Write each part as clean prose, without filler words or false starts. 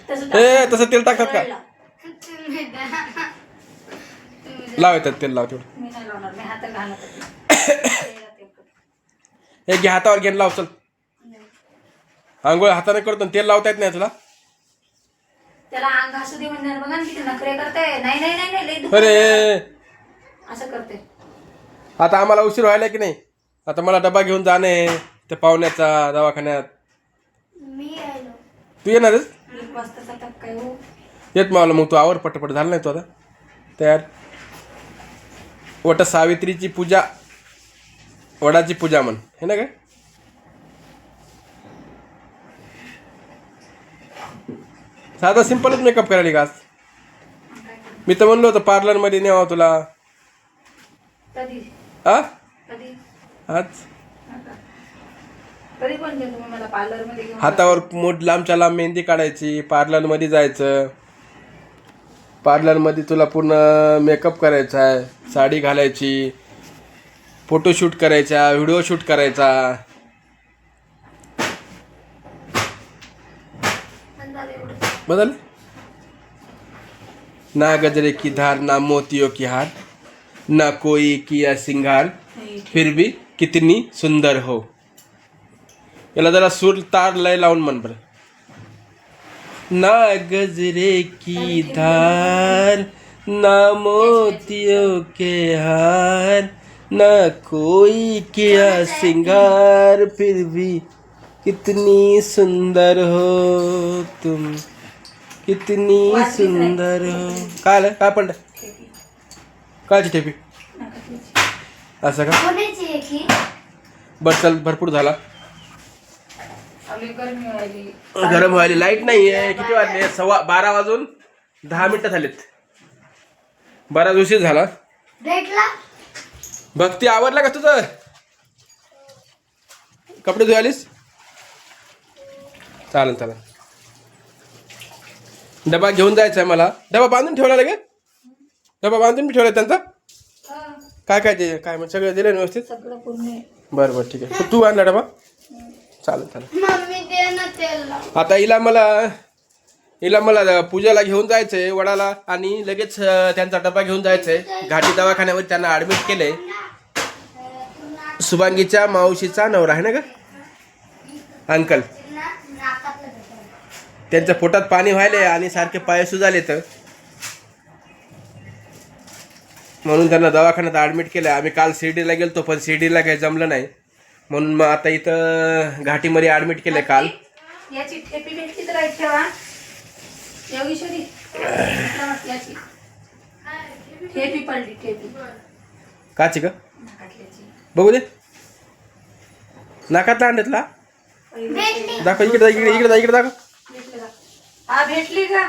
तसं तेल टाकतात का? लाव येतात तेल लाव तेवढं. मी नाही लावणार, मी हात घालत हे घे हातावर घेऊन लाव चल. आंघोळ हाताने करतो तेल लावता येत नाही तुला? त्याला अंग असू दे म्हणणार बघा किती नखरे करते. नाही नाही नाही नाही लई दुखत अरे असं करते. आता आम्हाला उशीर व्हायला की नाही? आता मला डबा घेऊन जाणे त्या पाहुण्याचा दवाखान्यात. तू येणारच? 1 वाजताचा टप काय हो? येत मला मग तू आवर पटपट झालं नाही तू आता तयार. वट सावित्रीची पूजा, वडाची पूजा म्हण हे ना काय? साधा सिंपलच मेकअप करायला का आज? मी तर म्हणलो होतं पार्लरमध्ये न्यावा तुला. कधी आ कधी आज कधी पण तुम्ही मला पार्लर मध्ये घेऊन हातावर मोठ लांबच्या लांब मेहंदी काढायची, पार्लरमध्ये जायचं, पार्लरमध्ये तुला पूर्ण मेकअप करायचा आहे, साडी घालायची, फोटोशूट करायचा, व्हिडिओ शूट करायचा. बदल ना गजरे की धार ना मोतियों की हार ना कोई किया सिंगार फिर भी कितनी सुंदर हो. याला जरा सूर तार लय लावून म्हण बरं. ना गजरे की धार ना मोतियों के हार ना कोई किया सिंगार फिर भी कितनी सुंदर हो तुम, कितनी सुंदर हो. काय आलं? काय पडलं? कायची टेपी? असं का? बस चल भरपूर झाला. गरम व्हायला लाईट नाही आहे. किती वाजले? 12:15 वाजून 10 मिनिटं झालेत. बराच उशीर झाला. भक्ती आवरला का तुझं? कपडे धुवालीस? चालेल चालेल. डबा घेऊन जायचा आहे मला. डबा बांधून ठेवला लगे? डबा बांधून ठेवला त्यांचा? काय काय ते काय मग सगळं दिलं व्यवस्थित? सगळं पूर्ण. बरं बरं ठीक आहे. तू आणला डबा? चालेल चालेल. आता हिला मला पूजाला घेऊन जायचंय वडाला आणि लगेच त्यांचा डबा घेऊन जायचंय. घाटी दवाखान्यावर त्यांना ऍडमिट केलंय. शुभांगीच्या मावशीचा नवरा आहे ना का अंकल, त्यांच्या पोटात पाणी व्हायलंय आणि सारखे पाय सुजाले तर म्हणून त्यांना दवाखान्यात ऍडमिट केलं. आम्ही काल शिर्डीला गेलतो पण शिर्डीला काही जमलं नाही म्हणून मग आता इथं घाटीमध्ये ऍडमिट केलंय काल. याची ठेपी भेटली तर ठेवा योगेश्वरी. याची ठेपी पडली. ठेपी काची का बघू दे. नाकातला अंड्यातला दाखव. इकडे इकडे इकडे इकडे दाखव. हा भेटली का?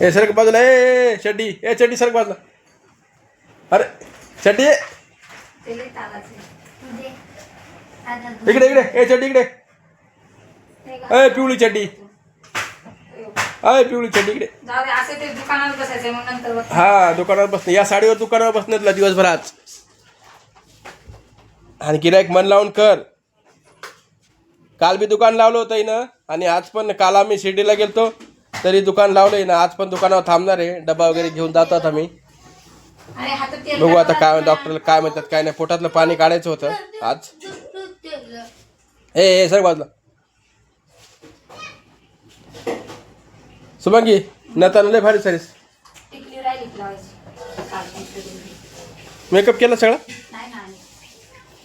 ए सरक बाजूला. ए चड्डी, ए चड्डी सरक बाजूला. अरे चड्डी इकडे इकडे. ए चड्डी इकडे. अय पिवळी चड्डी. अय पिवळी चड्डी इकडे. असे ते दुकानावर बसायचं मग नंतर. हा दुकानावर बसणे. या साडीवर दुकानावर बसणे तुला दिवसभरात. आणि गिऱ्हाईक मन लावून कर. काल बी दुकान लावलं होतं ना आणि आज पण. काल आम्ही शिर्डीला गेलतो तरी दुकान लावलंय ना. आज पण दुकानावर थांबणार आहे. डबा वगैरे घेऊन जातात आम्ही. बघू आता काय डॉक्टरला काय म्हणतात काय नाही. पोटातलं पाणी काढायचं होतं आज. ए सर बाजूला. शुभांगी नताना लय भारी सारीस. मेकअप केला सगळा?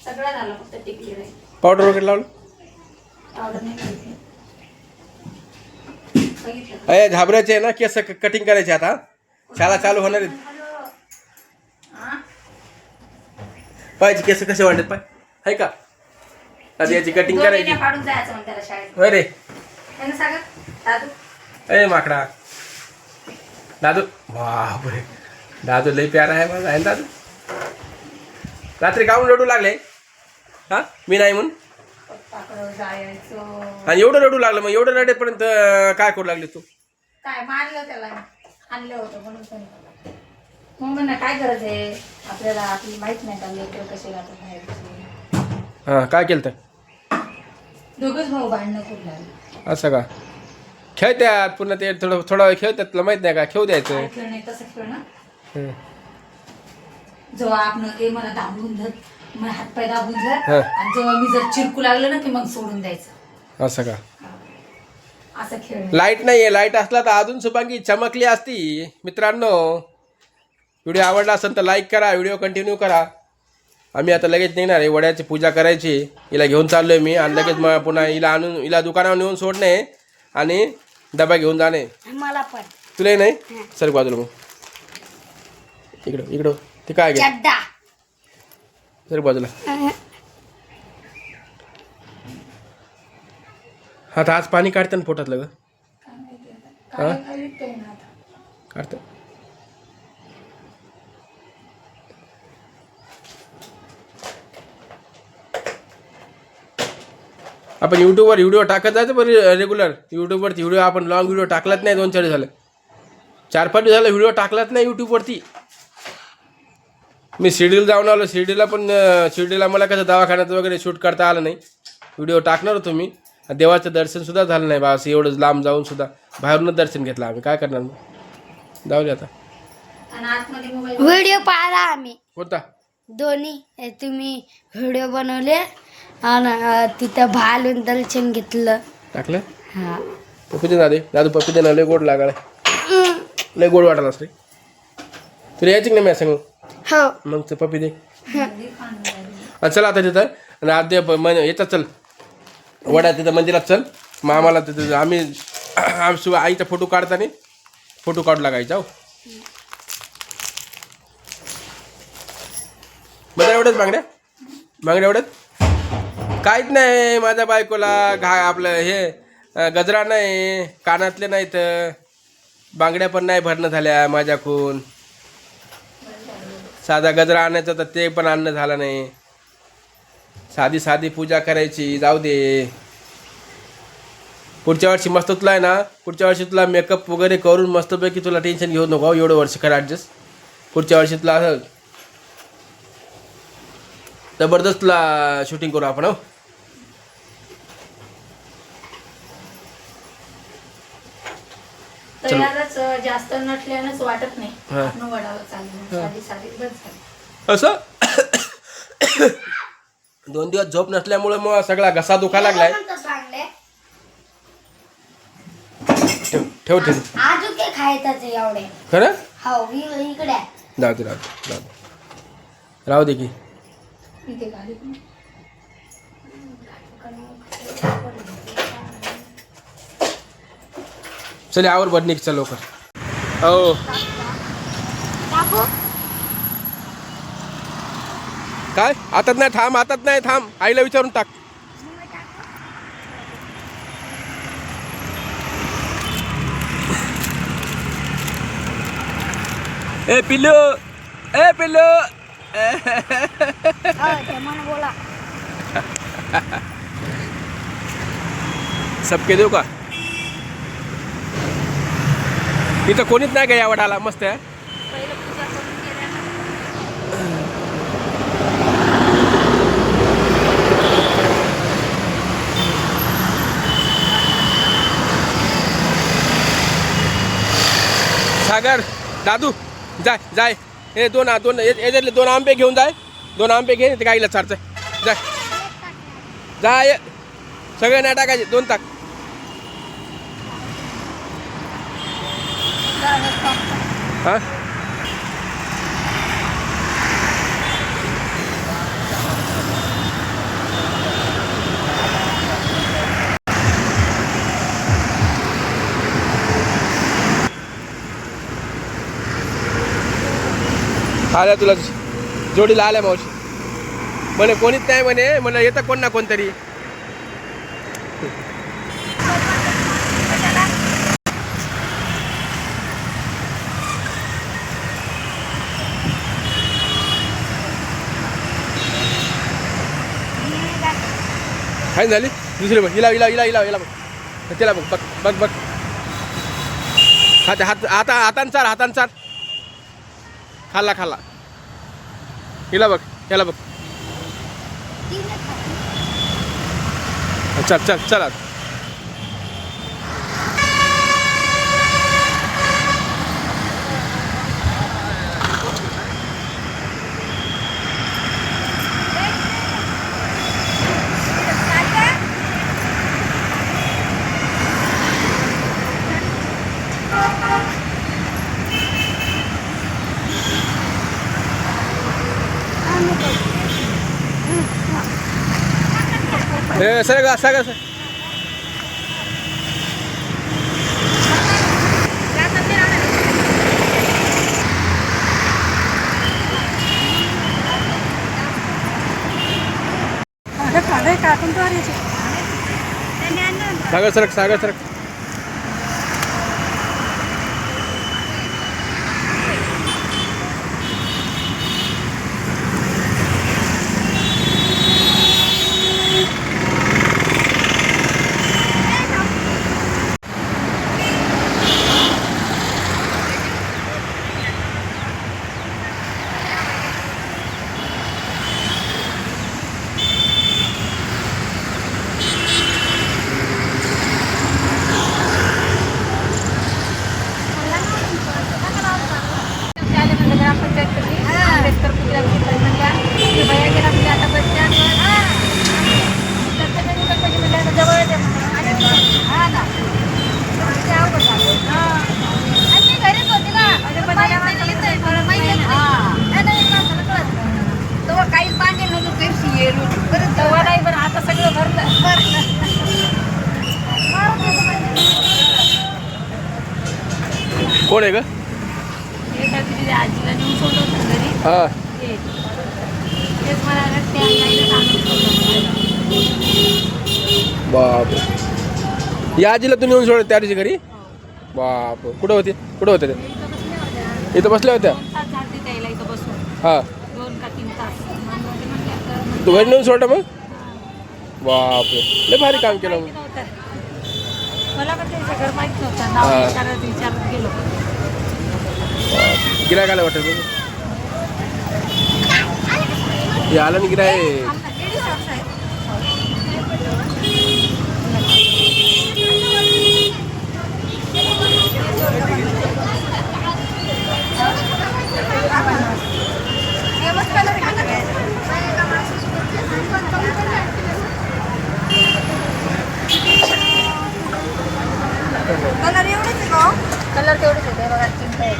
सगळं झालं फक्त टिकली राहील. पावडर वगैरे लावलं? अय घाबरायचे ना केस कटिंग करायचे आता. शाळा चालू होणार आहेत. पाहिजे केस कसे वाटत पाय आहे का? आता याची कटिंग करायची. काढून जायचं म्हणते त्याला शाळेत. होय रे. त्यांना सांगा दादू. अय माकडा दादू. बापरे दादू लई प्यारा आहे माझा आहे दादू. रात्री गाऊन रडू लागले हा मी नाही म्हणून. आणि एवढं रडू लागलं. मग एवढं रडेपर्यंत काय करू लागले तू? काय मारलं त्याला आणलं होतं म्हणून. मग म्हणा काय गरज आहे आपल्याला. आपली माहित नाही का लेकर कसे राहतात बाहेर. हां काय केलं तर दोघच भाऊ भांडणं करू लागले. असं का खेळत्यात पुन्हा ते थोडा वेळ खेळतात तुला माहित नाही का खेळू द्यायचं. काय खेळ नाही तसं खेळ ना. हं. जेव्हा आपण मला दाबून धर, मला हातपाय दाबून धर, हं. आणि जेव्हा मी जर चिरकू लागलं ना की मग सोडून द्यायचं. असं का असं खेळ. लाईट नाहीये. लाईट असला तर अजून शुभांगी चमकली असती. मित्रांनो व्हिडिओ आवडला असेल तर लाईक करा, व्हिडिओ कंटिन्यू करा. आम्ही आता लगेच निघणार आहे, वड्याची पूजा करायची. हिला घेऊन चाललोय मी आणि लगेच मग पुन्हा हिला दुकानावर नेऊन सोडणे आणि डबा घेऊन जाणे. मला पण तुलाही नाही सर बाजूला मग इकडं ते काय घे चड्डा सर बाजूला. आता आज पाणी काढतं ना पोटातलं ग काढतं. आपण यूट्यूबवर व्हिडिओ टाकत जायचं बरं रेग्युलर. यूट्यूबवरती व्हिडिओ आपण लॉंग व्हिडिओ टाकलाच नाही. 2-4 दिवस झालं, 4-5 दिवस झालं व्हिडिओ टाकलाच नाही यूट्यूबवरती. मी शिर्डीला जाऊन आलो. शिर्डीला मला कसं दवाखान्यात वगैरे शूट करता आलं नाही. व्हिडिओ टाकणार होतो मी. देवाचं दर्शनसुद्धा झालं नाही बा. असं एवढं लांब जाऊन सुद्धा बाहेरूनच दर्शन घेतलं आम्ही. काय करणार मग जाऊ दे आता. व्हिडिओ पाहिला आम्ही कोणता दोन्ही. तुम्ही व्हिडिओ बनवले आणि तिथं भालून दर्शन घेतलं. टाकलं हा पप्पी दे ना दे दादू. पप्पी दे ना, लय गोड लागाय. लय गोड वाटायला असते. तुला यायची नाही मी सांगू हो. मग ते पप्पी दे. चला आता तिथं आणि आज येतात चल वड्या तिथं मंदिरात चल. मग आम्हाला तिथं आम्ही आईचा फोटो काढताना फोटो काढू लागायचा. हो बरं एवढंच बांगड्या एवढंच काहीच नाही. माझ्या बायकोला आपलं हे गजरा नाही, कानातले नाहीत, बांगड्या पण नाही भरणं झाल्या माझ्याकडून. साधा गजरा आणायचा तर ते पण आणणं झालं नाही. साधी पूजा करायची. जाऊ दे पुढच्या वर्षी मस्त तुला आहे ना. पुढच्या वर्षी तुला मेकअप वगैरे करून मस्तपैकी तुला टेन्शन घेऊ नको. एवढं वर्ष कर ॲडजस्ट. पुढच्या वर्षी तुला असं जबरदस्त तुला शूटिंग करू आपण. हो तयारच जास्त नटल्यानंच वाटत नाही. आपण वडावर चाललो साधी बस झाली. असं 2 दिवस झोप नसल्यामुळे मग सगळा घसा दुखा लागलाय. ठेव अजून ते खायचं एवढे खरं. हो इकडे जाऊ दे राहू दे की. चल आवर बदनिक चल लवकर. हो काय आतात नाही थांब आईला विचारून टाक. ए पिल्लू बोला सबके देऊ का. इथं कोणीच नाही का या वडाला. मस्त आहे. सागर दादू जाय हे दोन याच्यातले 2 आंबे घेऊन जाय. 2 आंबे घे ते गाईला चारतंय. जाय सगळे नाही टाकायचे. 2 टाक. हा आल्या तुला जोडीला आल्या मावशी. म्हणे कोणीच नाही म्हणे. मला येतं कोण ना कोणतरी. काय झाली दुसरी बघ. हिला बघ. तिला बघ हातांचार खाल्ला. हिला बघ. चल चल चल आता. सरक सर सागर सरक सागर सरक. आता सगळं भरलं. कोण आहे का? आजीला नेऊन सोडलं होतं घरी. हा तेच मला त्या आईला आणून सोडलं. बाप. या आजीला तू नेऊन सोड त्या दिवशी घरी. बाप कुठं होते ते? इथं बसल्या होत्या. 2 तास झाले त्याला इथं बसून. हा 2 का 3 तास. मग ते म्हटलं तू घरी नेऊन सोडा मग. बाप लय भारी काम केलं मग. मला पण त्याचं घर माहित नव्हतं. नाव विचारत गेलो. गिरायकाला वाटत हे आलं ना गिराय. कलर एवढेच आहे का? कलर तेवढेच आहे बघा. चिंता आहे.